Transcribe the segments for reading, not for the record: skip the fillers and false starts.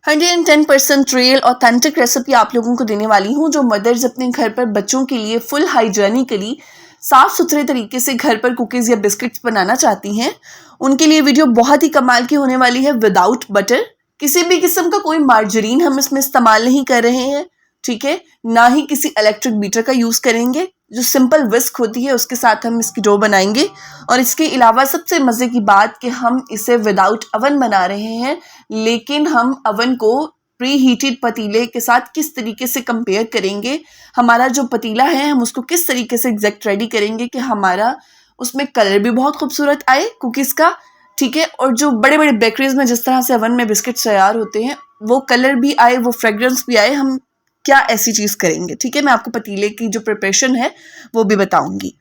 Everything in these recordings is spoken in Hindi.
110% रियल ऑथेंटिक रेसिपी आप लोगों को देने वाली हूँ, जो मदर्स अपने घर पर बच्चों के लिए फुल हाइजीनिकली साफ सुथरे तरीके से घर पर कुकीज़ या बिस्किट्स बनाना चाहती हैं। उनके लिए वीडियो बहुत ही कमाल की होने वाली है। विदाउट बटर, किसी भी किस्म का कोई मार्जरीन हम इसमें इस्तेमाल नहीं कर रहे हैं, ठीक है, ना ही किसी इलेक्ट्रिक बीटर का यूज़ करेंगे। जो सिंपल विस्क होती है उसके साथ हम इसकी डो बनाएंगे। और इसके अलावा सबसे मज़े की बात कि हम इसे विदाउट अवन बना रहे हैं, लेकिन हम अवन को प्री हीटेड पतीले के साथ किस तरीके से कंपेयर करेंगे, हमारा जो पतीला है हम उसको किस तरीके से एग्जैक्ट रेडी करेंगे कि हमारा उसमें कलर भी बहुत खूबसूरत आए कुकीज़ का, ठीक है, और जो बड़े बड़े बेकरीज में जिस तरह से अवन में बिस्किट तैयार होते हैं वो कलर भी आए, वो फ्रेग्रेंस भी आए। हम क्या ऐसी चीज़ करेंगे, ठीक है। मैं आपको पतीले की जो प्रिपरेशन है वो भी बताऊंगी।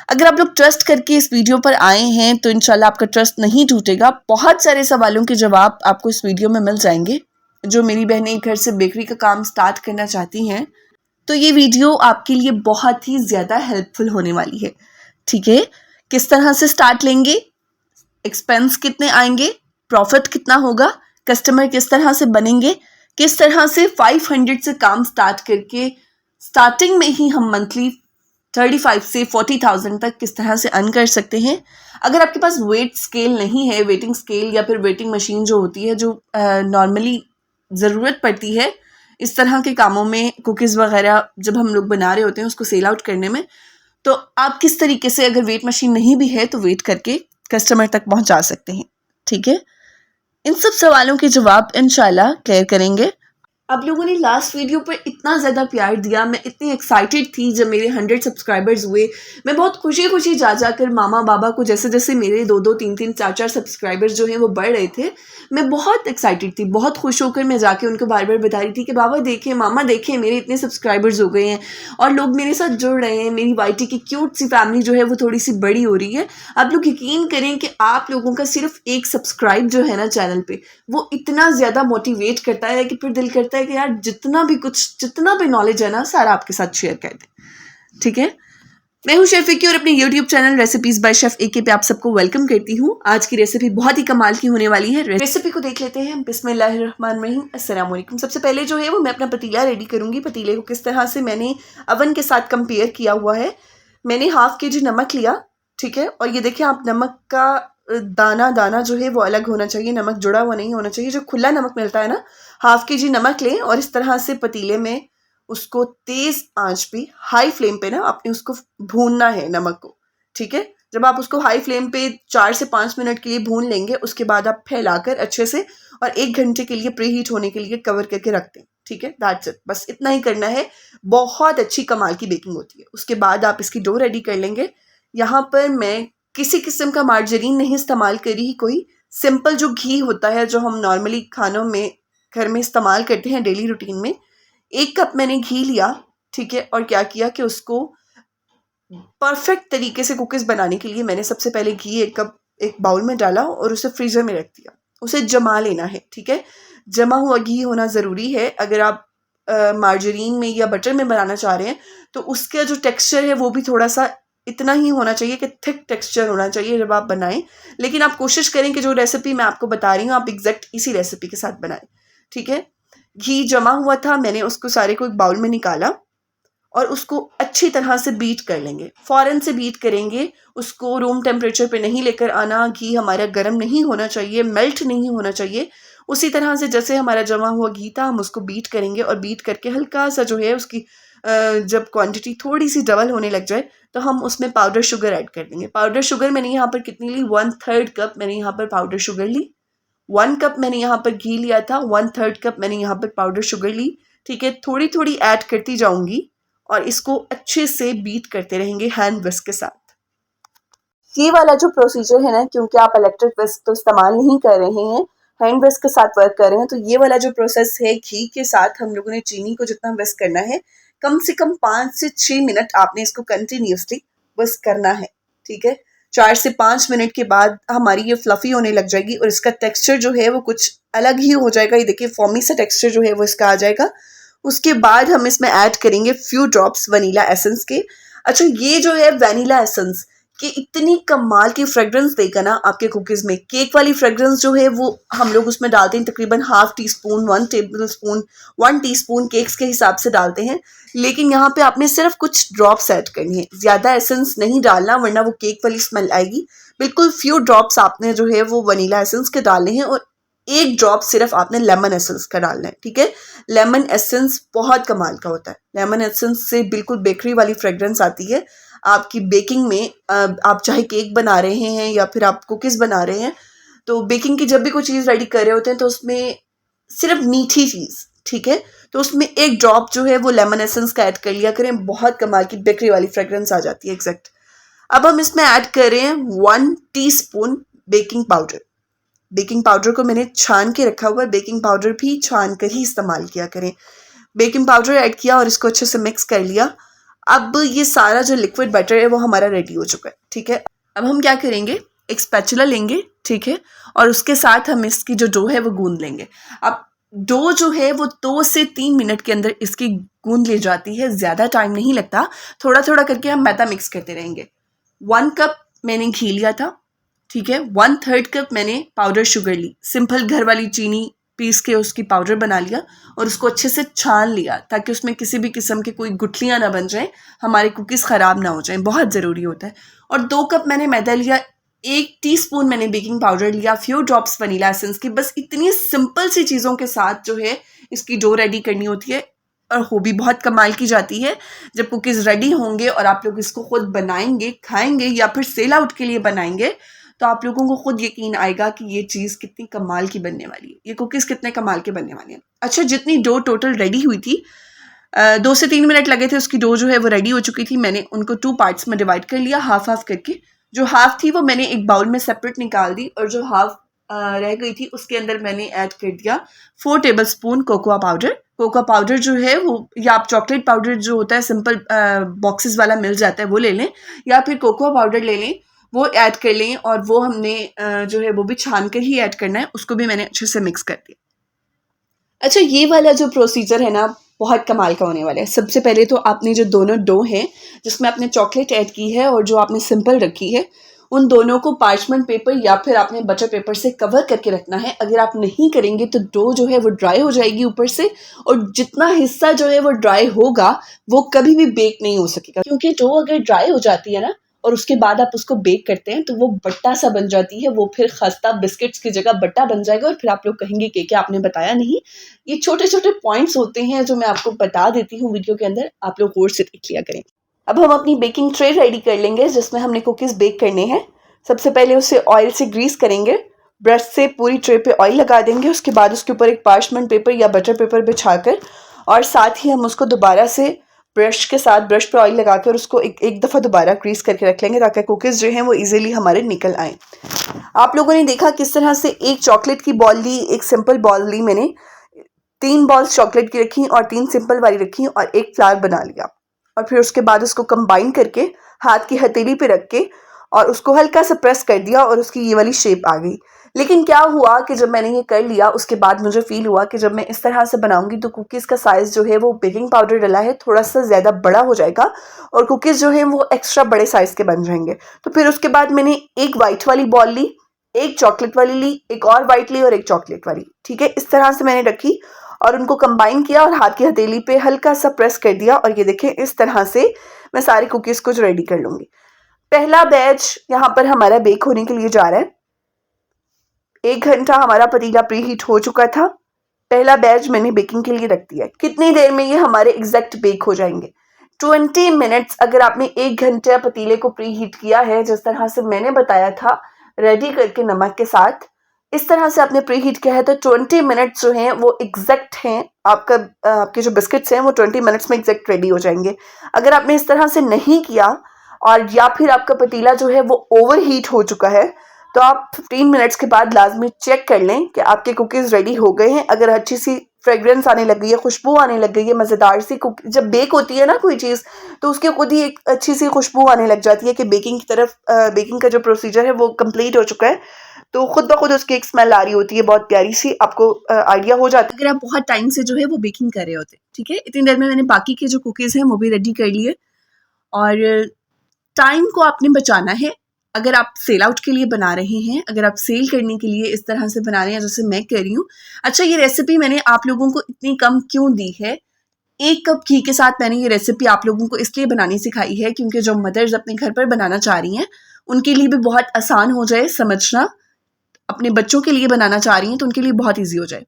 अगर आप लोग ट्रस्ट करके इस वीडियो पर आए हैं तो इंशाल्लाह आपका ट्रस्ट नहीं टूटेगा। बहुत सारे सवालों के जवाब आपको इस वीडियो में मिल जाएंगे। जो मेरी बहनें घर से बेकरी का काम स्टार्ट करना चाहती हैं तो ये वीडियो आपके लिए बहुत ही ज़्यादा हेल्पफुल होने वाली है, ठीक है। किस तरह से स्टार्ट लेंगे, एक्सपेंस कितने आएंगे, प्रॉफिट कितना होगा, कस्टमर किस तरह से बनेंगे, किस तरह से 500 से काम स्टार्ट करके स्टार्टिंग में ही हम मंथली 35 से 40,000 तक किस तरह से अर्न कर सकते हैं। अगर आपके पास वेट स्केल नहीं है, वेटिंग स्केल या फिर वेटिंग मशीन जो होती है, जो नॉर्मली ज़रूरत पड़ती है इस तरह के कामों में, कुकीज़ वगैरह जब हम लोग बना रहे होते हैं उसको सेल आउट करने में, तो आप किस तरीके से, अगर वेट मशीन नहीं भी है तो वेट करके कस्टमर तक पहुंचा सकते हैं, ठीक है। इन सब सवालों के जवाब इंशाल्लाह क्लियर करेंगे। आप लोगों ने लास्ट वीडियो पर इतना ज़्यादा प्यार दिया, मैं इतनी एक्साइटेड थी जब मेरे 100 सब्सक्राइबर्स हुए। मैं बहुत खुशी खुशी जा जाकर मामा बाबा को, जैसे जैसे मेरे 2-2, 3-3, 4-4 सब्सक्राइबर्स जो हैं वो बढ़ रहे थे, मैं बहुत एक्साइटेड थी। बहुत खुश होकर मैं जाके उनको बार बार बता रही थी कि बाबा देखें, मामा देखें, मेरे इतने सब्सक्राइबर्स हो गए हैं और लोग मेरे साथ जुड़ रहे हैं। मेरी वाईटी की क्यूट सी फैमिली जो है वो थोड़ी सी बड़ी हो रही है। आप लोग यकीन करें कि आप लोगों का सिर्फ एक सब्सक्राइब जो है ना चैनल पे, वो इतना ज़्यादा मोटिवेट करता है कि फिर दिल करता है कि यार जितना भी नॉलेज है ना सारा आपके साथ शेयर कर दें, ठीक है। मैं हूं शेफ विक्की और अपने YouTube channel recipes by chef AK पे आप सबको वेलकम करती हूं। आज की रेसिपी बहुत ही कमाल की होने वाली है। रेसिपी को देख लेते हैं। बिस्मिल्लाहिर्रहमानिर्रहीम, अस्सलाम वालेकुम। सबसे पहले जो है वो मैं अपना पतीला रेडी करूंगी। पतीले को किस तरह से मैंने अवन के साथ कंपेयर किया हुआ है। मैंने ½ kg नमक लिया, ठीक है, और ये देखिए आप नमक का दाना दाना जो है वो अलग होना चाहिए, नमक जुड़ा हुआ नहीं होना चाहिए। जो खुला नमक मिलता है ना, ½ kg नमक लें और इस तरह से पतीले में उसको तेज आंच पे, हाई फ्लेम पे ना आपने उसको भूनना है नमक को, ठीक है। जब आप उसको हाई फ्लेम पे 4 से 5 मिनट के लिए भून लेंगे, उसके बाद आप फैलाकर अच्छे से और 1 घंटे के लिए प्री हीट होने के लिए कवर करके रख दें, ठीक है। दैट्स इट, बस इतना ही करना है। बहुत अच्छी कमाल की बेकिंग होती है। उसके बाद आप इसकी डो रेडी कर लेंगे। यहाँ पर मैं किसी किस्म का मार्जरीन नहीं इस्तेमाल करी, कोई सिंपल जो घी होता है जो हम नॉर्मली खानों में घर में इस्तेमाल करते हैं डेली रूटीन में, 1 कप मैंने घी लिया, ठीक है। और क्या किया कि उसको परफेक्ट तरीके से कुकीज़ बनाने के लिए मैंने सबसे पहले घी 1 कप एक बाउल में डाला और उसे फ्रीज़र में रख दिया। उसे जमा लेना है, ठीक है। जमा हुआ घी होना ज़रूरी है। अगर आप मार्जरीन में या बटर में बनाना चाह रहे हैं तो उसका जो टेक्स्चर है वो भी थोड़ा सा इतना ही होना चाहिए कि थिक टेक्सचर होना चाहिए जब आप बनाएं। लेकिन आप कोशिश करें कि जो रेसिपी मैं आपको बता रही हूँ आप एग्जैक्ट इसी रेसिपी के साथ बनाएं, ठीक है। घी जमा हुआ था, मैंने उसको सारे को एक बाउल में निकाला और उसको अच्छी तरह से बीट कर लेंगे। फ़ौरन से बीट करेंगे, उसको रूम टेम्परेचर पे नहीं लेकर आना। घी हमारा गर्म नहीं होना चाहिए, मेल्ट नहीं होना चाहिए। उसी तरह से जैसे हमारा जमा हुआ घी था हम उसको बीट करेंगे और बीट करके हल्का सा जो है उसकी जब क्वांटिटी थोड़ी सी डबल होने लग जाए तो हम उसमें पाउडर शुगर ऐड कर देंगे। पाउडर शुगर मैंने यहाँ पर कितनी ली, 1/3 कप मैंने यहाँ पर पाउडर शुगर ली। 1 कप मैंने यहाँ पर घी लिया था, 1/3 कप मैंने यहाँ पर पाउडर शुगर ली, ठीक है। थोड़ी थोड़ी ऐड करती जाऊंगी और इसको अच्छे से बीट करते रहेंगे हैंड विस्क के साथ। ये वाला जो प्रोसीजर है ना, क्योंकि आप इलेक्ट्रिक विस्क तो इस्तेमाल नहीं कर रहे हैं, हैंड विस्क के साथ वर्क कर रहे हैं, तो ये वाला जो प्रोसेस है घी के साथ हम लोगों ने चीनी को जितना विस्क करना है, कम से कम 5 से 6 मिनट आपने इसको कंटिन्यूसली विस्क करना है, ठीक है। 4 से 5 मिनट के बाद हमारी ये फ्लफी होने लग जाएगी और इसका टेक्सचर जो है वो कुछ अलग ही हो जाएगा। ये देखिए फॉर्मी सा टेक्सचर जो है वो इसका आ जाएगा। उसके बाद हम इसमें ऐड करेंगे फ्यू ड्रॉप्स वनीला एसेंस के। अच्छा, ये जो है वनीला एसेंस कि इतनी कमाल की फ्रेग्रेंस देगा ना आपके कुकीज़ में। केक वाली फ्रेग्रेंस जो है वो हम लोग उसमें डालते हैं तकरीबन ½ टीस्पून, 1 टेबलस्पून, 1 टीस्पून केक्स के हिसाब से डालते हैं, लेकिन यहाँ पे आपने सिर्फ कुछ ड्रॉप्स ऐड करनी है, ज़्यादा एसेंस नहीं डालना वरना वो केक वाली स्मेल आएगी। बिल्कुल फ्यू ड्रॉप्स आपने जो है वो वनीला एसेंस के डालने हैं और 1 ड्रॉप सिर्फ आपने लेमन एसेंस का डालना है, ठीक है। लेमन एसेंस बहुत कमाल का होता है। लेमन एसेंस से बिल्कुल बेकरी वाली फ्रेग्रेंस आती है आपकी बेकिंग में। आप चाहे केक बना रहे हैं या फिर आप कुकीज़ बना रहे हैं, तो बेकिंग की जब भी कोई चीज़ रेडी कर रहे होते हैं तो उसमें सिर्फ मीठी चीज़, ठीक है, तो उसमें 1 ड्रॉप जो है वो लेमन एसेंस का ऐड कर लिया करें। बहुत कमाल की बेकरी वाली फ्रेग्रेंस आ जाती है एग्जैक्ट। अब हम इसमें ऐड कर रहे हैं 1 teaspoon baking powder. Baking powder को मैंने छान के रखा हुआ है, बेकिंग पाउडर भी छान कर ही इस्तेमाल किया करें। बेकिंग पाउडर ऐड किया और इसको अच्छे से मिक्स कर लिया। अब ये सारा जो लिक्विड बटर है वो हमारा रेडी हो चुका है, ठीक है। अब हम क्या करेंगे, एक स्पैचुला लेंगे, ठीक है, और उसके साथ हम इसकी जो डो है वो गूंद लेंगे। अब डो जो है वो 2 से 3 मिनट के अंदर इसकी गूंद ले जाती है, ज़्यादा टाइम नहीं लगता। थोड़ा थोड़ा करके हम मैदा मिक्स करते रहेंगे। 1 कप मैंने घी लिया था, ठीक है, 1/3 कप मैंने पाउडर शुगर ली, सिंपल घर वाली चीनी पीस के उसकी पाउडर बना लिया और उसको अच्छे से छान लिया ताकि उसमें किसी भी किस्म की कोई गुठलियाँ ना बन जाएं, हमारे कुकीज़ ख़राब ना हो जाएं, बहुत ज़रूरी होता है। और 2 कप मैंने मैदा लिया, 1 टीस्पून मैंने बेकिंग पाउडर लिया, फ्यू ड्रॉप्स वनीला एसेंस की। बस इतनी सिंपल सी चीज़ों के साथ जो है इसकी डो रेडी करनी होती है और हो भी बहुत कमाल की जाती है। जब कुकीज़ रेडी होंगे और आप लोग इसको खुद बनाएंगे, खाएंगे या फिर सेल आउट के लिए बनाएंगे तो आप लोगों को खुद यकीन आएगा कि ये चीज़ कितनी कमाल की बनने वाली है, ये कुकीज़ कितने कमाल के बनने वाली हैं। अच्छा, जितनी डो टोटल रेडी हुई थी, 2 से 3 मिनट लगे थे, उसकी डो जो है वो रेडी हो चुकी थी। मैंने उनको 2 पार्ट्स में डिवाइड कर लिया, हाफ हाफ करके। जो हाफ थी वो मैंने एक बाउल में सेपरेट निकाल दी और जो हाफ रह गई थी उसके अंदर मैंने ऐड कर दिया 4 tablespoon cocoa powder. Cocoa powder जो है वो, या आप चॉकलेट पाउडर जो होता है सिंपल बॉक्सेस वाला मिल जाता है वो ले लें, या फिर कोकोआ पाउडर ले लें, वो ऐड कर लें। और वो हमने जो है वो भी छान कर ही ऐड करना है, उसको भी मैंने अच्छे से मिक्स कर दिया। अच्छा, ये वाला जो प्रोसीजर है ना बहुत कमाल का होने वाला है। सबसे पहले तो आपने जो दोनों डो हैं जिसमें आपने चॉकलेट ऐड की है और जो आपने सिंपल रखी है, उन दोनों को पार्चमेंट पेपर या फिर आपने बटर पेपर से कवर करके रखना है। अगर आप नहीं करेंगे तो डो जो है वो ड्राई हो जाएगी ऊपर से, और जितना हिस्सा जो है वो ड्राई होगा वो कभी भी बेक नहीं हो सकेगा, क्योंकि डो अगर ड्राई हो जाती है ना और उसके बाद आप उसको बेक करते हैं तो वो बट्टा सा बन जाती है, वो फिर खस्ता बिस्किट्स की जगह बट्टा बन जाएगा और फिर आप लोग कहेंगे कि क्या आपने बताया नहीं। ये छोटे छोटे पॉइंट्स होते हैं जो मैं आपको बता देती हूँ वीडियो के अंदर, आप लोग गौर से देख लिया करें। अब हम अपनी बेकिंग ट्रे रेडी कर लेंगे जिसमें हमने कुकीज़ बेक करने हैं। सबसे पहले उसे ऑयल से ग्रीस करेंगे, ब्रश से पूरी ट्रे पे ऑयल लगा देंगे, उसके बाद उसके ऊपर एक पार्चमेंट पेपर या बटर पेपर बिछाकर और साथ ही हम उसको दोबारा से ब्रश के साथ ब्रश पे ऑयल लगाकर उसको एक दफ़ा दोबारा ग्रीस करके रख लेंगे ताकि कुकीज़ जो हैं वो इजीली हमारे निकल आएँ। आप लोगों ने देखा किस तरह से एक चॉकलेट की बॉल ली, एक सिंपल बॉल ली, मैंने 3 बॉल्स चॉकलेट की रखी और 3 सिंपल वाली रखी और एक फ्लावर बना लिया। और फिर उसके बाद उसको कंबाइन करके हाथ की हथेली पे रख के और उसको हल्का सा प्रेस कर दिया और उसकी ये वाली शेप आ गई। लेकिन क्या हुआ कि जब मैंने ये कर लिया उसके बाद मुझे फील हुआ कि जब मैं इस तरह से बनाऊंगी तो कुकीज़ का साइज़ जो है वो बेकिंग पाउडर डला है थोड़ा सा ज़्यादा बड़ा हो जाएगा और कुकीज़ जो है वो एक्स्ट्रा बड़े साइज़ के बन जाएंगे। तो फिर उसके बाद मैंने एक वाइट वाली बॉल ली, एक चॉकलेट वाली ली, एक और वाइट ली और एक चॉकलेट वाली, ठीक है। इस तरह से मैंने रखी और उनको कंबाइन किया और हाथ की हथेली पे हल्का सा प्रेस कर दिया और ये देखें इस तरह से मैं सारी कुकीज़ को रेडी कर लूँगी। पहला बैच यहाँ पर हमारा बेक होने के लिए जा रहा है। 1 घंटा हमारा पतीला प्री हीट हो चुका था। पहला बैच मैंने बेकिंग के लिए रख दिया है। कितनी देर में ये हमारे एग्जैक्ट बेक हो जाएंगे? 20 मिनट्स। अगर आपने 1 घंटे पतीले को प्री हीट किया है जिस तरह से मैंने बताया था रेडी करके नमक के साथ, इस तरह से आपने प्री हीट किया है तो 20 मिनट्स जो हैं वो एग्जैक्ट हैं। आपके जो बिस्किट्स हैं वो 20 मिनट्स में एग्जैक्ट रेडी हो जाएंगे। अगर आपने इस तरह से नहीं किया और या फिर आपका पतीला जो है वो ओवर हीट हो चुका है तो आप 15 मिनट्स के बाद लाजमी चेक कर लें कि आपके कुकीज़ रेडी हो गए हैं। अगर अच्छी सी फ्रेग्रेंस आने लग गई है, खुशबू आने लग गई है, मज़ेदार सी जब बेक होती है ना कोई चीज़ तो उसके खुद ही एक अच्छी सी खुशबू आने लग जाती है कि बेकिंग की तरफ बेकिंग का जो प्रोसीजर है वो कंप्लीट हो चुका है, तो खुद ब खुद उसकी एक स्मेल आ रही होती है बहुत प्यारी सी, आपको आइडिया हो जाता है अगर आप बहुत टाइम से जो है वो बेकिंग कर रहे होते हैं। ठीक है, इतनी देर में मैंने बाकी के जो कुकीज़ हैं वो भी रेडी कर लिए और टाइम को आपने बचाना है। अगर आप सेल आउट के लिए बना रहे हैं, अगर आप सेल करने के लिए इस तरह से बना रहे हैं जैसे मैं कर रही हूँ। अच्छा, ये रेसिपी मैंने आप लोगों को इतनी कम क्यों दी है? 1 कप घी के साथ मैंने ये रेसिपी आप लोगों को इसलिए बनानी सिखाई है क्योंकि जो मदर्स अपने घर पर बनाना चाह रही हैं उनके लिए भी बहुत आसान हो जाए समझना, अपने बच्चों के लिए बनाना चाह रही हैं तो उनके लिए बहुत ईजी हो जाए।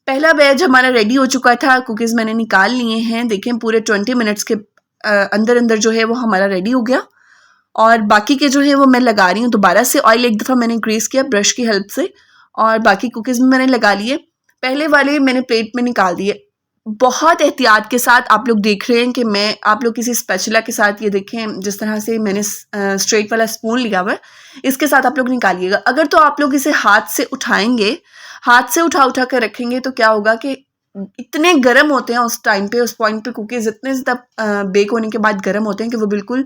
पहला बैच हमारा रेडी हो चुका था, कुकीज़ मैंने निकाल लिए हैं। देखें पूरे 20 मिनट्स के अंदर अंदर जो है वो हमारा रेडी हो गया। और बाकी के जो है वो मैं लगा रही हूँ दोबारा से। ऑयल एक दफ़ा मैंने ग्रीस किया ब्रश की हेल्प से और बाकी कुकीज़ भी मैंने लगा लिए। पहले वाले मैंने प्लेट में निकाल दिए। बहुत एहतियात के साथ आप लोग देख रहे हैं कि मैं आप लोग किसी स्पैचुला के साथ, ये देखें जिस तरह से मैंने स्ट्रेट वाला स्पून लिया हुआ है, इसके साथ आप लोग निकालिएगा। अगर तो आप लोग इसे हाथ से उठाएंगे, हाथ से उठा उठा कर रखेंगे तो क्या होगा कि इतने गर्म होते हैं उस टाइम पे, उस पॉइंट पे कुकीज़ इतने ज़्यादा बेक होने के बाद गर्म होते हैं कि वो बिल्कुल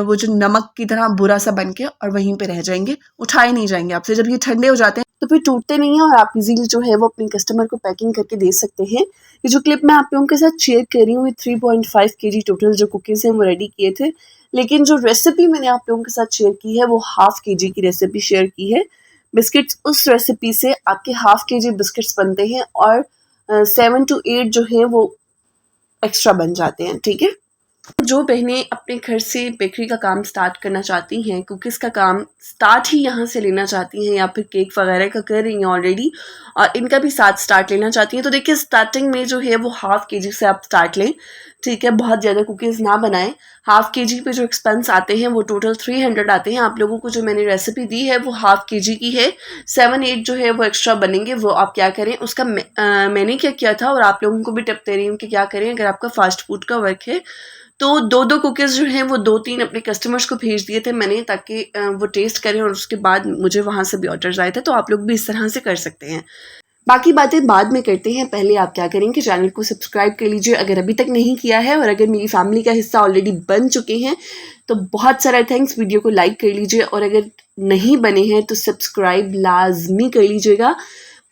वो जो नमक की तरह बुरा सा बन के और वहीं पे रह जाएंगे, उठाए नहीं जाएंगे आपसे। जब ये ठंडे हो जाते हैं तो फिर टूटते नहीं हैं और आप इजीली जो है वो अपने कस्टमर को पैकिंग करके दे सकते हैं। ये जो क्लिप मैं आप लोगों के साथ शेयर कर रही हूँ, 3.5 kg टोटल जो कुकीज़ हैं वो रेडी किए थे, लेकिन जो रेसिपी मैंने आप लोगों के साथ शेयर की है वो 1/2 kg की रेसिपी शेयर की है। बिस्किट्स, उस रेसिपी से आपके 1/2 kg बिस्किट्स बनते हैं और 7 to 8 जो है वो एक्स्ट्रा बन जाते हैं। ठीक है, जो बहनें अपने घर से बेकरी का काम स्टार्ट करना चाहती हैं, कुकीज़ का काम स्टार्ट ही यहाँ से लेना चाहती हैं या फिर केक वगैरह का कर रही हैं ऑलरेडी और इनका भी साथ स्टार्ट लेना चाहती हैं, तो देखिए स्टार्टिंग में जो है वो 1/2 kg से आप स्टार्ट लें। ठीक है, बहुत ज़्यादा कुकीज़ ना बनाएं। 1/2 kg पे जो एक्सपेंस आते हैं वो टोटल 300 आते हैं। आप लोगों को जो मैंने रेसिपी दी है वो 1/2 kg की है। 7-8 जो है वो एक्स्ट्रा बनेंगे। वो आप क्या करें, उसका मैंने क्या किया था और आप लोगों को भी टिप दे रही हूँ कि क्या करें। अगर आपका फास्ट फूड का वर्क है तो 2-2 कुकीज़ जो हैं वो 2-3 अपने कस्टमर्स को भेज दिए थे मैंने, ताकि वो टेस्ट करें और उसके बाद मुझे वहाँ से भी ऑर्डर्स आए थे। तो आप लोग भी इस तरह से कर सकते हैं। बाकी बातें बाद में करते हैं। पहले आप क्या करें कि चैनल को सब्सक्राइब कर लीजिए अगर अभी तक नहीं किया है, और अगर मेरी फैमिली का हिस्सा ऑलरेडी बन चुके हैं तो बहुत सारा थैंक्स। वीडियो को लाइक कर लीजिए और अगर नहीं बने हैं तो सब्सक्राइब लाजमी कर लीजिएगा।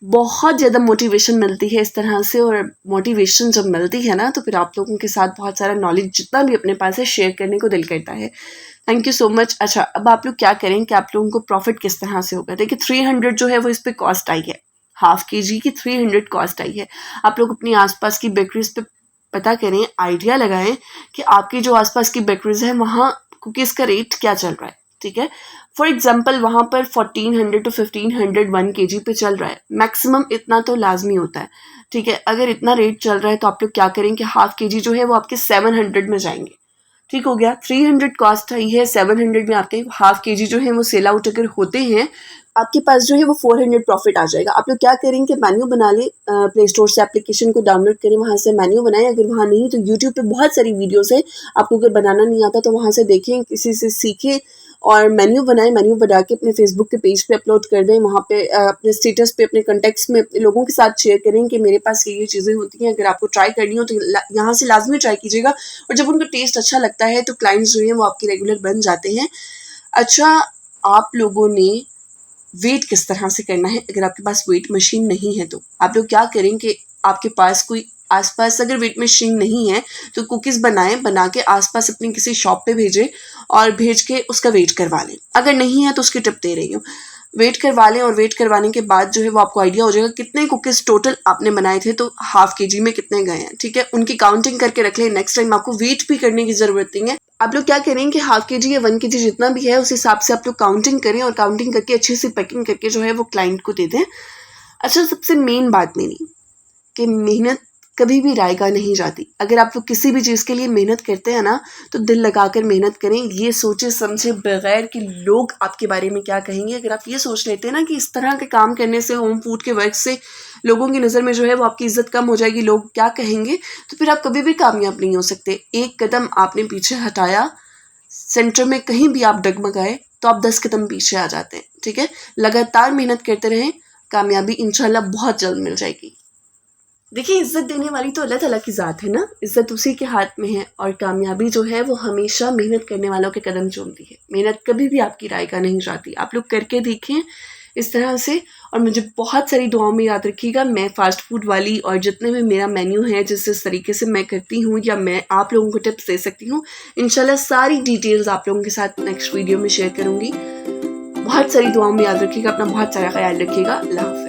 बहुत ज़्यादा मोटिवेशन मिलती है इस तरह से, और मोटिवेशन जब मिलती है ना तो फिर आप लोगों के साथ बहुत सारा नॉलेज जितना भी अपने पास है शेयर करने को दिल करता है। Thank you so much. अच्छा, अब आप लोग क्या करें कि आप लोगों को प्रॉफिट किस तरह से होगा। देखिए 300 जो है वो इस पर कॉस्ट आई है, 1/2 kg की 300 कॉस्ट आई है। आप लोग अपनी आसपास की बेकरीज पे पता करें, आइडिया लगाएं कि आपकी जो आसपास की बेकरीज है वहाँ कुकीज़ का रेट क्या चल रहा है। ठीक है, फॉर एग्जाम्पल वहाँ पर 1400 to 1500 1 kg पे चल रहा है। मैक्सिमम इतना तो लाजमी होता है। ठीक है, अगर इतना रेट चल रहा है तो आप लोग क्या करें कि 1/2 kg जो है वो आपके 700 में जाएंगे। ठीक हो गया, 300 कॉस्ट आई है, 700 में आपके 1/2 kg जो है वो सेल आउट अगर होते हैं आपके पास जो है वो 400 प्रॉफिट आ जाएगा। आप लोग क्या करें कि मेन्यू बना लें, प्ले स्टोर से एप्लीकेशन को डाउनलोड करें, वहाँ से मेन्यू बनाएं। अगर वहाँ नहीं तो यूट्यूब पे बहुत सारी वीडियोस है, आपको अगर बनाना नहीं आता तो वहाँ से देखें, किसी से सीखें और मेन्यू बनाएं। मेन्यू बना के अपने फेसबुक के पेज पे अपलोड कर दें, वहाँ पे अपने स्टेटस पे, अपने कॉन्टेक्ट्स में अपने लोगों के साथ शेयर करें कि मेरे पास ये चीज़ें होती हैं। अगर आपको ट्राई करनी हो तो यहाँ से लाजमी ट्राई कीजिएगा, और जब उनको टेस्ट अच्छा लगता है तो क्लाइंट्स जो हैं वो आपके रेगुलर बन जाते हैं। अच्छा, आप लोगों ने वेट किस तरह से करना है। अगर आपके पास वेट मशीन नहीं है तो आप लोग क्या करें कि आपके पास कोई आसपास अगर वेट मशीन नहीं है तो कुकीज़ बनाएं, बना के आसपास अपनी किसी शॉप पे भेजें और भेज के उसका वेट करवा लें। अगर नहीं है तो उसकी टिप दे रही हूँ, वेट करवा लें और वेट करवाने के बाद जो है वो आपको आइडिया हो जाएगा कितने कुकीज़ टोटल आपने बनाए थे, तो 1/2 kg में कितने गए हैं। ठीक है, उनकी काउंटिंग करके रख लें। नेक्स्ट टाइम आपको वेट भी करने की ज़रूरत नहीं है। आप लोग क्या करें कि 1/2 kg या 1 kg जितना भी है उस हिसाब से आप लोग काउंटिंग करें और काउंटिंग करके अच्छे से पैकिंग करके जो है वो क्लाइंट को दे दें। अच्छा, सबसे मेन बात मेरी कि मेहनत कभी भी रायगा नहीं जाती। अगर आप लोग किसी भी चीज़ के लिए मेहनत करते हैं ना तो दिल लगाकर मेहनत करें, ये सोचे समझे बगैर कि लोग आपके बारे में क्या कहेंगे। अगर आप ये सोच लेते हैं ना कि इस तरह के काम करने से, होम फूड के वर्क से लोगों की नज़र में जो है वो आपकी इज्जत कम हो जाएगी, लोग क्या कहेंगे, तो फिर आप कभी भी कामयाब नहीं हो सकते। एक कदम आपने पीछे हटाया, सेंटर में कहीं भी आप डगमगाए तो आप 10 कदम पीछे आ जाते हैं। ठीक है, लगातार मेहनत करते रहें, कामयाबी इंशाल्लाह बहुत जल्द मिल जाएगी। देखिए, इज़्ज़त देने वाली तो अल्लाह ताला की ज़ात है ना, इज़्ज़त उसी के हाथ में है, और कामयाबी जो है वो हमेशा मेहनत करने वालों के कदम चूमती है। मेहनत कभी भी आपकी राय का नहीं जाती। आप लोग करके देखें, इस तरह से। और मुझे बहुत सारी दुआओं में याद रखिएगा। मैं फ़ास्ट फूड वाली और जितने में मेरा मेन्यू है, जिस तरीके से मैं करती हूँ या मैं आप लोगों को टिप्स दे सकती हूँ, इंशाल्लाह सारी डिटेल्स आप लोगों के साथ नेक्स्ट वीडियो में शेयर करूँगी। बहुत सारी दुआओं में याद रखिएगा, अपना बहुत सारा ख्याल रखिएगा। अल्लाह हाफ़िज़।